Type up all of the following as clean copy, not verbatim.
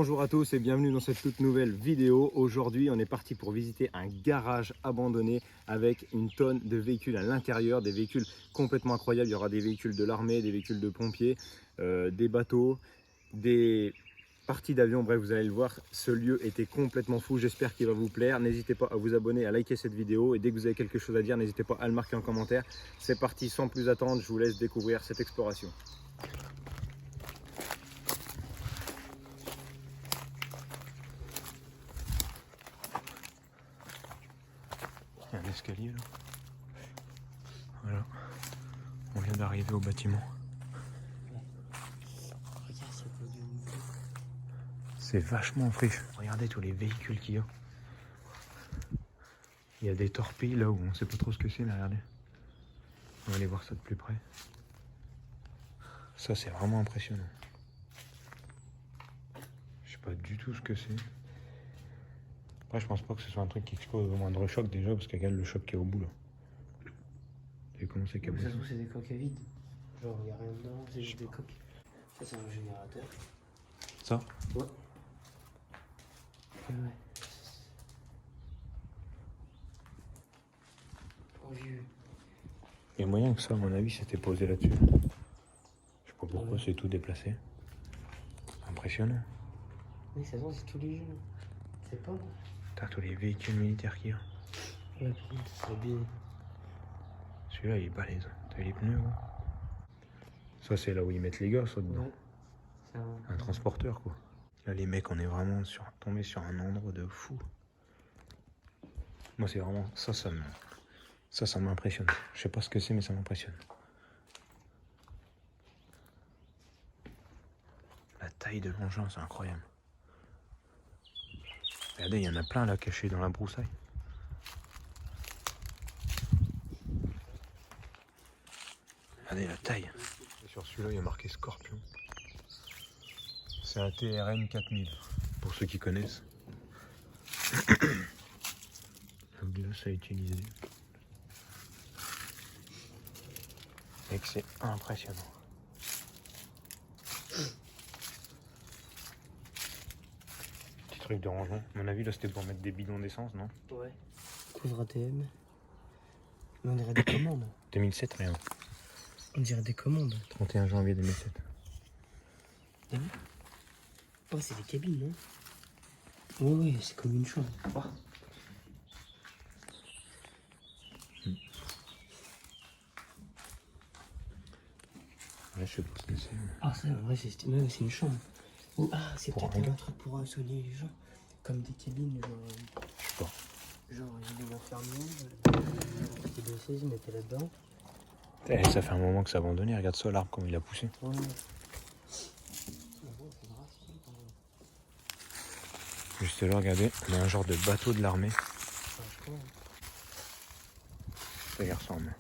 Bonjour à tous et bienvenue dans cette toute nouvelle vidéo. Aujourd'hui on est parti pour visiter un garage abandonné avec une tonne de véhicules à l'intérieur, des véhicules complètement incroyables. Il y aura des véhicules de l'armée, des véhicules de pompiers, des bateaux, des parties d'avion. Bref, vous allez le voir, ce lieu était complètement fou. J'espère qu'il va vous plaire. N'hésitez pas à vous abonner, à liker cette vidéo et dès que vous avez quelque chose à dire, n'hésitez pas à le marquer en commentaire. C'est parti, sans plus attendre, je vous laisse découvrir cette exploration. Il y a un escalier là. Voilà. On vient d'arriver au bâtiment. C'est vachement friche. Regardez tous les véhicules qu'il y a. Il y a des torpilles là où on sait pas trop ce que c'est là, regardez. On va aller voir ça de plus près. Ça c'est vraiment impressionnant. Je sais pas du tout ce que c'est. Après je pense pas que ce soit un truc qui explose au moindre choc déjà parce qu'il y a le choc qui est au bout là. Et comment c'est câblé? Ça se trouve c'est des coques à vide. Genre il n'y a rien dedans, c'est juste des coques. Ça c'est un générateur. Ça? Ouais. Ouais. Oh vieux. Il y a moyen que ça à mon avis c'était posé là-dessus. Je sais pas pourquoi c'est tout déplacé. Impressionnant. Oui ça se trouve c'est tous les jeux. C'est pas. T'as tous les véhicules militaires qu'il y a. Ouais par contre ça serait bien. Celui-là il est balèze. T'as les pneus gros. Ça c'est là où ils mettent les gars ça dedans. Ouais. Un transporteur quoi. Là les mecs on est vraiment tombé sur un endroit de fou. Moi c'est vraiment ça m'impressionne. Je sais pas ce que c'est mais ça m'impressionne. La taille de l'engin c'est incroyable. Regardez il y en a plein là cachés dans la broussaille. Regardez la taille. Et sur celui-là il y a marqué Scorpion. C'est un TRM 4000 pour ceux qui connaissent. La glace à utiliser. Et que c'est impressionnant. Petit truc de rangement. À mon avis là c'était pour mettre des bidons d'essence, non? Ouais. Couvre ATM. Mais on dirait des commandes. 2007 rien. On dirait des commandes. 31 janvier 2007. T'as vu? Oh c'est des cabines non? Oui c'est comme une chambre. Oh. Ouais, je sais pas ce que c'est. Ah ça en vrai c'est une chambre. Oh, ah c'est Pour peut-être un un truc pour soigner les gens. Comme des cabines genre. Je sais pas. Genre il y a des infirmiers. C'était blessé, ils mettaient là-dedans. Eh, ça fait un moment que c'est abandonné. Regarde ça l'arbre comme il a poussé. Ouais. Juste là regardez, on a un genre de bateau de l'armée. Ça y ressemble.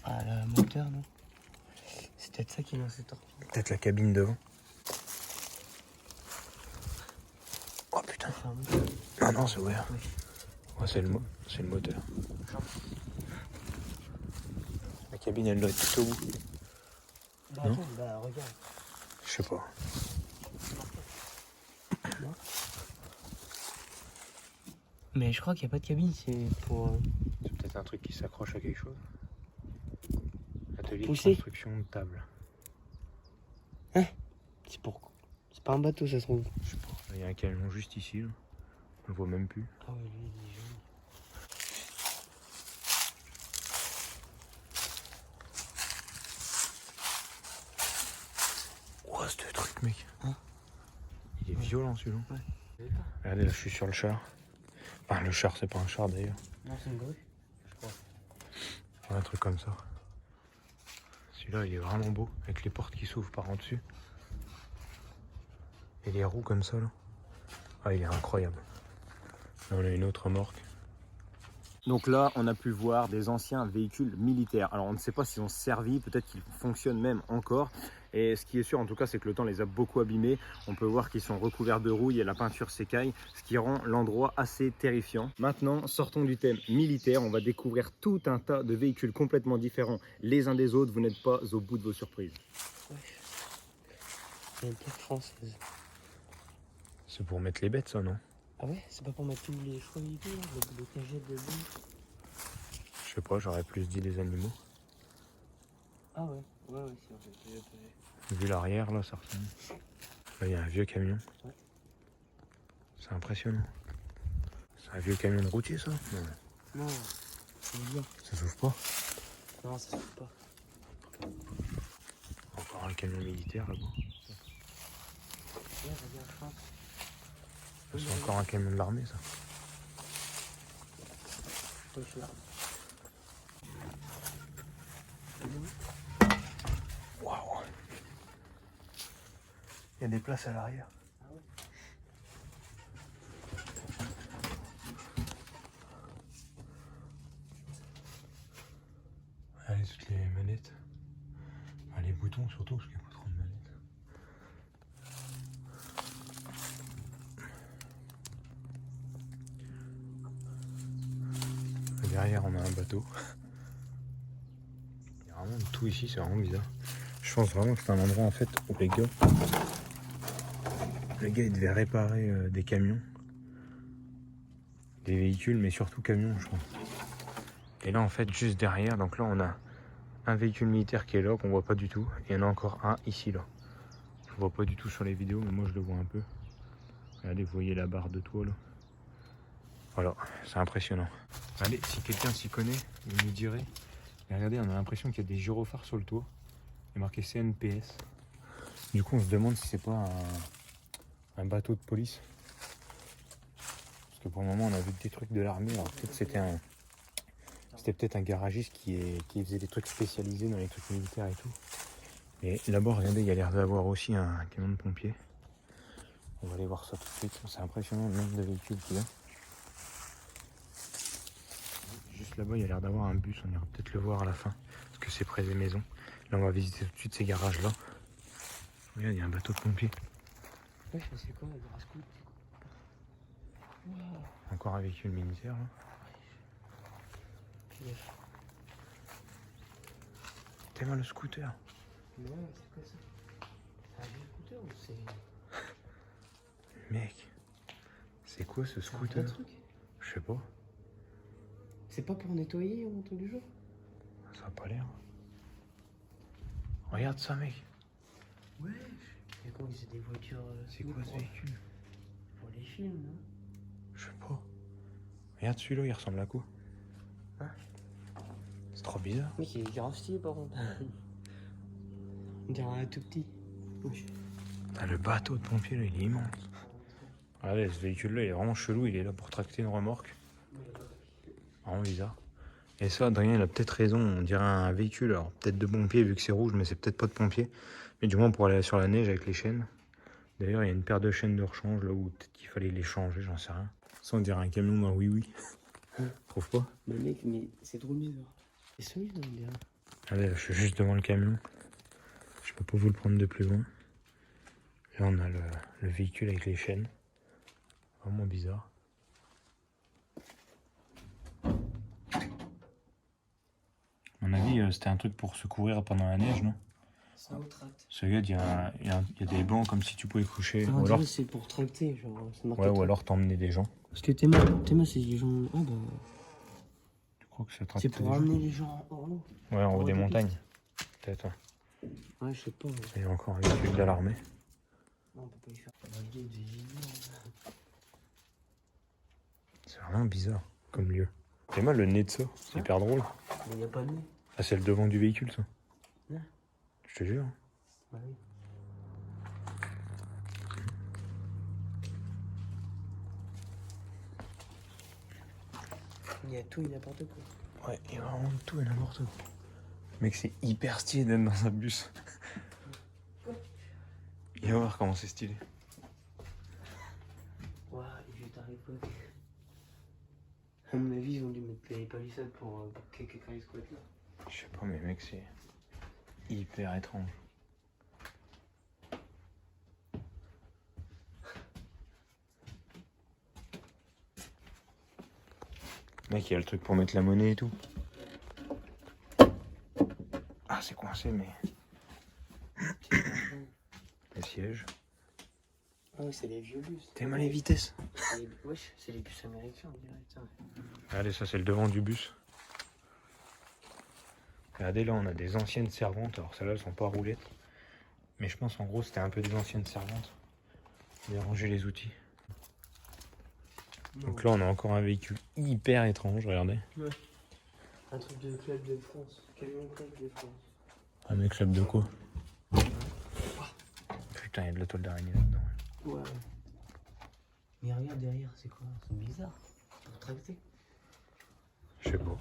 Ah, le moteur, non? C'est peut-être ça qui lance cette torpille. Peut-être la cabine devant. Oh putain. Ah non, c'est ouvert. Oui. Ouais, c'est le moteur. La cabine, elle doit être tout au bout. Bah, Non. attends, bah, regarde. Je sais pas. Non. Mais je crois qu'il n'y a pas de cabine, c'est pour. C'est peut-être un truc qui s'accroche à quelque chose. Atelier Pousser. de construction de table. Hein? C'est pour. C'est pas un bateau, ça se trouve. Je sais pas. Il y a un camion juste ici. Là. On le voit même plus. Ah oui, lui, il est joli. Oh, ce truc, mec. Hein? Il est violent celui-là. Ouais. Regardez, là, je suis sur le char. Enfin, le char, c'est pas un char d'ailleurs. Non, c'est une grue, je crois. Un truc comme ça. Celui-là, il est vraiment beau, avec les portes qui s'ouvrent par en dessus. Et les roues comme ça, là. Ah, il est incroyable. Là, on a une autre remorque. Donc là, on a pu voir des anciens véhicules militaires. Alors, on ne sait pas s'ils ont servi, peut-être qu'ils fonctionnent même encore. Et ce qui est sûr, en tout cas, c'est que le temps les a beaucoup abîmés. On peut voir qu'ils sont recouverts de rouille et la peinture s'écaille, ce qui rend l'endroit assez terrifiant. Maintenant, sortons du thème militaire. On va découvrir tout un tas de véhicules complètement différents les uns des autres. Vous n'êtes pas au bout de vos surprises. Ouais. Il y a une plaque française. C'est pour mettre les bêtes, ça, non? Ah ouais, c'est pas pour mettre tous les choix et tout, là, les cagettes de boue. Je sais pas, j'aurais plus dit les animaux. Ah ouais, ouais, c'est vrai, j'ai pas vu. Vu l'arrière, là, ça ressemble. Là, il y a un vieux camion. Ouais. C'est impressionnant. C'est un vieux camion de routier, ça? Non. Non, c'est bien. Ça s'ouvre pas? Non, ça se fait pas. Encore un camion militaire, là-bas. Ouais, regarde, France. C'est encore un camion de l'armée, ça. Ouais, je suis là. Waouh! Il y a des places à l'arrière. Ah ouais. Allez, toutes les manettes. Ah, les boutons surtout, parce qu'il n'y a pas trop de manettes. Derrière, on a un bateau. Il y a vraiment de tout ici, c'est vraiment bizarre. Je pense vraiment que c'est un endroit en fait où les gars ils devaient réparer des camions, des véhicules, mais surtout camions, je crois. Et là, en fait, juste derrière, donc là, on a un véhicule militaire qui est là, qu'on voit pas du tout. Et il y en a encore un ici, là. Je ne vois pas du tout sur les vidéos, mais moi, je le vois un peu. Regardez, vous voyez la barre de toit, là. Voilà, c'est impressionnant. Allez, si quelqu'un s'y connaît, vous nous direz. Et regardez, on a l'impression qu'il y a des gyrophares sur le toit. Il est marqué CNPS. Du coup, on se demande si c'est pas un bateau de police. Parce que pour le moment, on a vu que des trucs de l'armée. Alors peut-être c'était peut-être un garagiste qui faisait des trucs spécialisés dans les trucs militaires et tout. Et là-bas, regardez, il y a l'air d'avoir aussi un camion de pompiers. On va aller voir ça tout de suite. C'est impressionnant le nombre de véhicules qu'il y a. Juste là-bas, il y a l'air d'avoir un bus. On ira peut-être le voir à la fin. Parce que c'est près des maisons. Là, on va visiter tout de suite ces garages-là. Regarde, il y a un bateau de pompiers. Ouais, c'est quoi, le Grascout? Wow. Encore un véhicule militaire, là. T'es mal le scooter. Non, c'est quoi ça? C'est un vieux scooter ou c'est... Mec, c'est quoi ce C'est un scooter? vrai truc? Je sais pas. C'est pas pour nettoyer tous les jours? Ça a pas l'air. Regarde ça, mec. Ouais. C'est quoi, c'est des voitures... C'est quoi ce véhicule? Pour les films, non? Je sais pas. Regarde celui-là, il ressemble à quoi? Hein? C'est trop bizarre. Mec, il est grave stylé par contre. On dirait un tout petit. Oui. Ah, le bateau de pompier, là, il est immense. Regardez, ce véhicule-là, il est vraiment chelou. Il est là pour tracter une remorque. Vraiment bizarre. Et ça, Adrien, il a peut-être raison. On dirait un véhicule, alors peut-être de pompier vu que c'est rouge, mais c'est peut-être pas de pompier. Mais du moins pour aller sur la neige avec les chaînes. D'ailleurs, il y a une paire de chaînes de rechange là où peut-être qu'il fallait les changer, j'en sais rien. Ça, on dirait un camion d'un oui-oui. Trouve pas? Mais mec, mais c'est trop bizarre. C'est solide, on dirait. Allez, je suis juste devant le camion. Je peux pas vous le prendre de plus loin. Là, on a le véhicule avec les chaînes. Vraiment bizarre. À mon avis, c'était un truc pour se couvrir pendant la neige, non? Ça retracte. Ce gars, il y a des bancs comme si tu pouvais coucher. Non, Ou alors, c'est pour tracter, genre, c'est marqué. ouais, ou alors t'emmener des gens. Parce que Théma, c'est des gens. Ah bah. Tu crois que ça tracte C'est pour des gens? amener les gens en haut. Ouais, en haut des des montagnes. Peut-être. Ouais, je sais pas. Ouais. Il y a encore un véhicule de l'armée. Non, on peut pas y faire. C'est vraiment bizarre comme lieu. C'est mal le nez de ça, c'est hyper drôle. Mais il n'y a pas de nez. Ah, c'est le devant du véhicule, ça. Ouais. Je te jure. Bah oui. Il y a tout et n'importe quoi. Ouais, il y a vraiment de tout et n'importe quoi. Mec, c'est hyper stylé d'être dans un bus. Il va voir comment c'est stylé. Ouah, les vieux taricots. À mon avis, ils ont dû mettre les palissades pour quelques squats là. Je sais pas, mais mec, c'est hyper étrange. Mec, il y a le truc pour mettre la monnaie et tout. Ah, c'est coincé, mais... sièges. Ah oui, c'est les vieux bus. T'es mal les vitesses. Wesh, c'est les bus américains, on dirait. Tiens. Regardez, ça c'est le devant du bus. Regardez, là on a des anciennes servantes. Alors celles-là, elles sont pas roulettes. Mais je pense en gros c'était un peu des anciennes servantes. Ils ont rangé les outils. Donc là on a encore un véhicule hyper étrange, regardez. Ouais. Un truc de club de France. Camion club de France. Un mec club de quoi? Putain, il y a de la toile d'araignée là-dedans. Ouais. Mais regarde derrière, c'est quoi? C'est bizarre. C'est retracté. Je sais pas.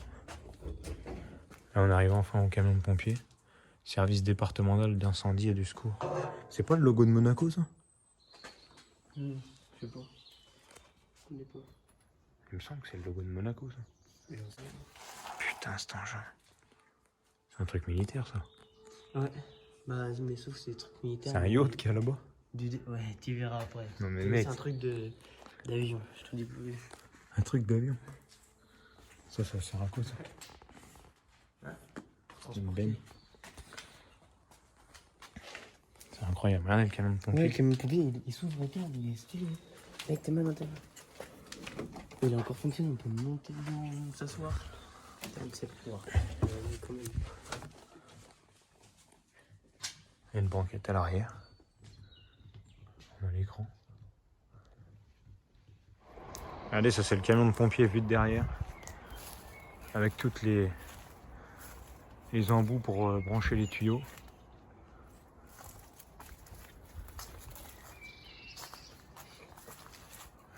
Là on arrive enfin au camion de pompiers. Service départemental d'incendie et du secours. C'est pas le logo de Monaco ça? Je sais pas. Je connais pas. Il me semble que c'est le logo de Monaco ça. J'en sais Putain, cet engin. C'est un truc militaire ça. pas. Ouais. Bah, mais sauf que c'est des trucs militaires. C'est un yacht qu'il y a là-bas. Ouais, tu verras après. Non mais mec. C'est un truc d'avion, je te dis plus. Un truc d'avion. Ça sert à quoi ça? C'est une benne. C'est incroyable. Regardez le camion de pompier. Ouais, le camion de pompier, il s'ouvre, regarde, il est stylé. Mec, t'es mal intérêt. Il a encore fonctionné, on peut monter dedans, s'asseoir. Putain, c'est pour voir. Quand même. Il y a une banquette à l'arrière. On a l'écran. Regardez, ça c'est le camion de pompier vu de derrière. Avec toutes les embouts pour brancher les tuyaux.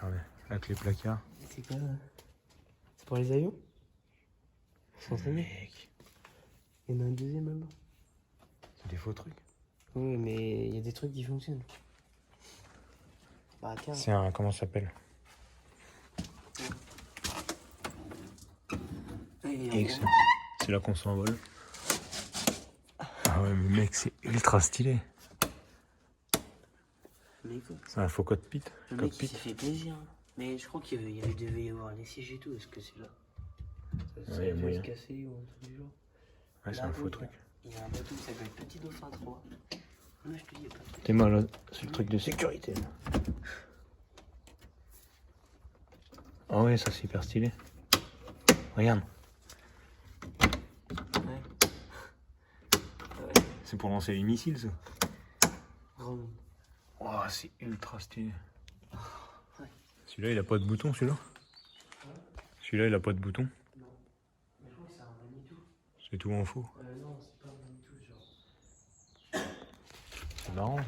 Regardez, avec les placards. C'est quoi là? C'est pour les avions? S'entraîner? Mec, Il y en a un deuxième là-bas. c'est des faux trucs. Oui, mais il y a des trucs qui fonctionnent. Bah, tiens. C'est un, comment ça s'appelle? Excellent. C'est là qu'on s'envole. Ah ouais, mais mec, c'est ultra stylé. Mais quoi? C'est un faux cockpit. Le mec il s'est fait plaisir. Hein. Mais je crois qu'il devait y avoir les sièges et tout. Est-ce que c'est là? Ça Ouais, a dû moyen. se casser ou un truc du genre. Ouais, c'est Là, un faux oui, truc. Il y a un bateau qui s'appelle Petit Dauphin 3. Moi je te dis, il y a pas de truc. T'es malade, c'est le truc de sécurité. Là. Ah ouais, ça c'est hyper stylé. Regarde. Ouais. C'est pour lancer les missiles ça. Vraiment. Oh, c'est ultra stylé. Ouais. Celui-là il a pas de bouton celui-là. Celui-là il a pas de bouton. Non. Mais je crois que c'est un Manitou. C'est tout en faux. Non, c'est pas un Manitou, genre. C'est marrant ça.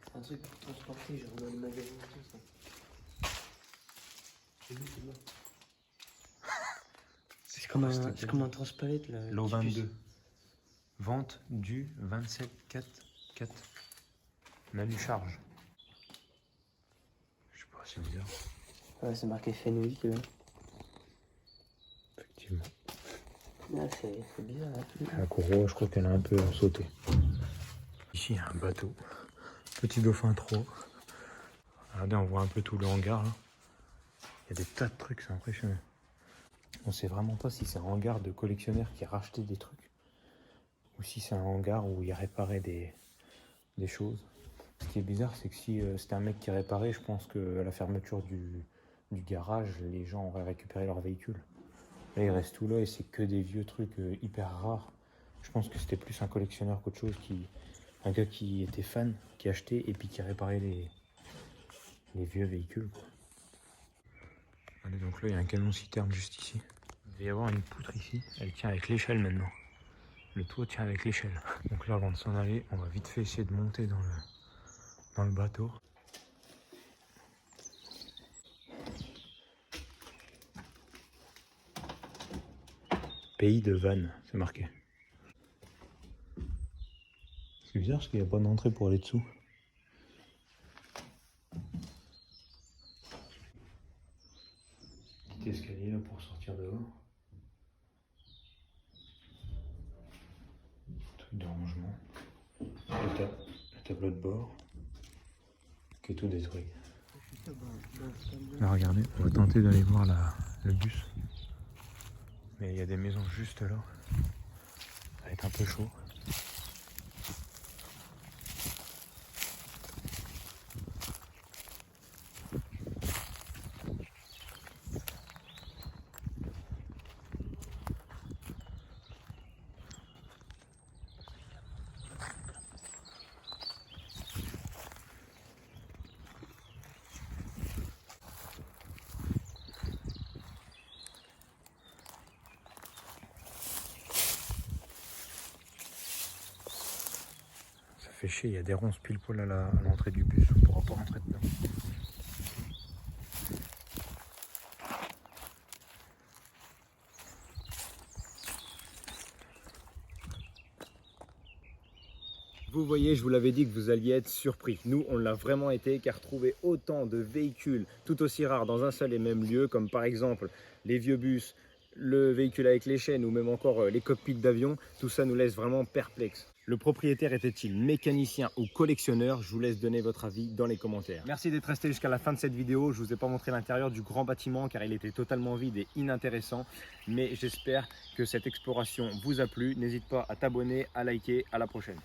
C'est un truc pour transporter, genre dans le magasin et tout ça. J'ai vu, c'est bon. C'est comme un transpalette là. Lot 22. Vente du 27-4-4. Manu charge. Je sais pas, c'est bizarre. Ouais, c'est marqué Fenwick là. Effectivement. Là, c'est bizarre là. La courroie, je crois qu'elle a un peu sauté. Ici, il y a un bateau. Petit Dauphin 3. Regardez, on voit un peu tout le hangar. Là. Il y a des tas de trucs, c'est impressionnant. On sait vraiment pas si c'est un hangar de collectionneur qui a racheté des trucs ou si c'est un hangar où il réparait des choses. Ce qui est bizarre, c'est que si c'était un mec qui réparait, je pense qu'à la fermeture du garage, les gens auraient récupéré leur véhicule. Là, il reste tout là et c'est que des vieux trucs hyper rares. Je pense que c'était plus un collectionneur qu'autre chose, un gars qui était fan, qui achetait et puis qui réparait les vieux véhicules. Quoi. Allez, donc là, il y a un camion citerne juste ici. Il va y avoir une poutre ici. Elle tient avec l'échelle maintenant. Le toit tient avec l'échelle. Donc là, avant de s'en aller, on va vite fait essayer de monter dans le bateau. Pays de Vannes, c'est marqué. C'est bizarre parce qu'il n'y a pas d'entrée pour aller dessous. Petit escalier là pour sortir dehors. Truc de rangement. Le tableau de bord. Qui est tout détruit. Là regardez, on va tenter d'aller voir le bus. Mais il y a des maisons juste là. Ça va être un peu chaud. fait chier, il y a des ronces pile poil à l'entrée du bus, on ne pourra pas rentrer dedans. Vous voyez, je vous l'avais dit que vous alliez être surpris. Nous, on l'a vraiment été, car trouver autant de véhicules tout aussi rares dans un seul et même lieu, comme par exemple les vieux bus, le véhicule avec les chaînes ou même encore les cockpits d'avion, tout ça nous laisse vraiment perplexes. Le propriétaire était-il mécanicien ou collectionneur? Je vous laisse donner votre avis dans les commentaires. Merci d'être resté jusqu'à la fin de cette vidéo. Je ne vous ai pas montré l'intérieur du grand bâtiment car il était totalement vide et inintéressant. Mais j'espère que cette exploration vous a plu. N'hésite pas à t'abonner, à liker. À la prochaine.